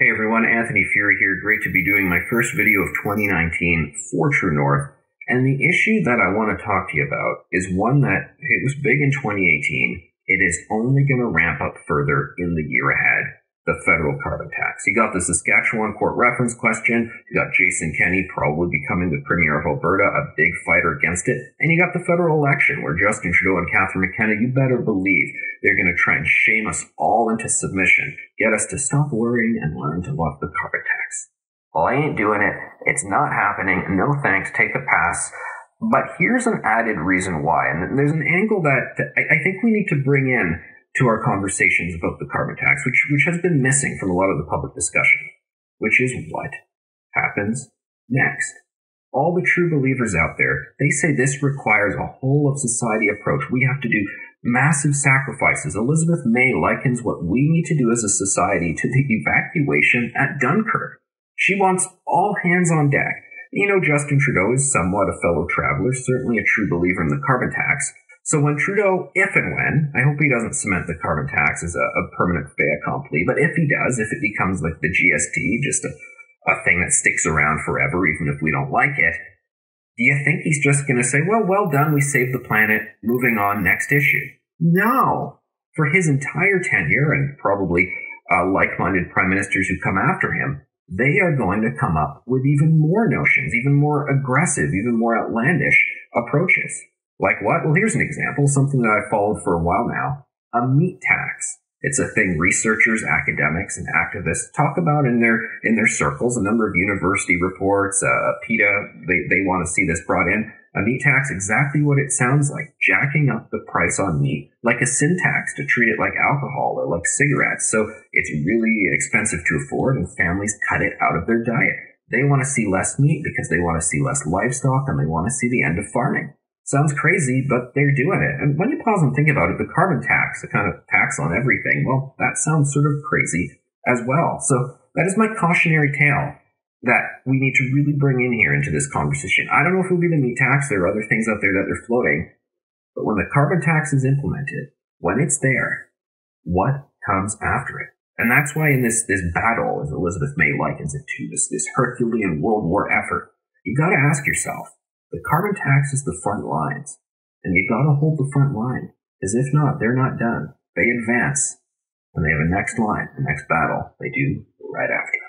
Hey everyone, Anthony Furey here. Great to be doing my first video of 2019 for True North. And the issue that I want to talk to you about is one that it was big in 2018. It is only going to ramp up further in the year ahead. The federal carbon tax. You got the Saskatchewan court reference question. You got Jason Kenney probably becoming the Premier of Alberta, a big fighter against it. And you got the federal election where Justin Trudeau and Catherine McKenna, you better believe they're going to try and shame us all into submission, get us to stop worrying and learn to love the carbon tax. Well, I ain't doing it. It's not happening. No thanks. Take a pass. But here's an added reason why. And there's an angle that I think we need to bring in to our conversations about the carbon tax, which has been missing from a lot of the public discussion, which is what happens next. All the true believers out there, they say this requires a whole of society approach. We have to do massive sacrifices. Elizabeth May likens what we need to do as a society to the evacuation at Dunkirk. She wants all hands on deck. You know, Justin Trudeau is somewhat a fellow traveler, certainly a true believer in the carbon tax. So when Trudeau, if and when, I hope he doesn't cement the carbon tax as a permanent fait accompli, but if he does, if it becomes like the GST, just a thing that sticks around forever, even if we don't like it, do you think he's just going to say, well done, we saved the planet, moving on, next issue? No. For his entire tenure, and probably like-minded prime ministers who come after him, they are going to come up with even more notions, even more aggressive, even more outlandish approaches. Like what? Well, here's an example, something that I've followed for a while now, a meat tax. It's a thing researchers, academics, and activists talk about in their circles. A number of university reports, PETA, they want to see this brought in. A meat tax, exactly what it sounds like, jacking up the price on meat, like a sin tax to treat it like alcohol or like cigarettes. So it's really expensive to afford, and families cut it out of their diet. They want to see less meat because they want to see less livestock, and they want to see the end of farming. Sounds crazy, but they're doing it. And when you pause and think about it, the carbon tax, the kind of tax on everything, well, that sounds sort of crazy as well. So that is my cautionary tale that we need to really bring in here into this conversation. I don't know if it'll be the meat tax. There are other things out there that they're floating. But when the carbon tax is implemented, when it's there, what comes after it? And that's why in this battle, as Elizabeth May likens it to, this Herculean World War effort, you got to ask yourself, the carbon tax is the front lines, and you gotta hold the front line, because if not, they're not done. They advance, and they have a next line, the next battle they do right after.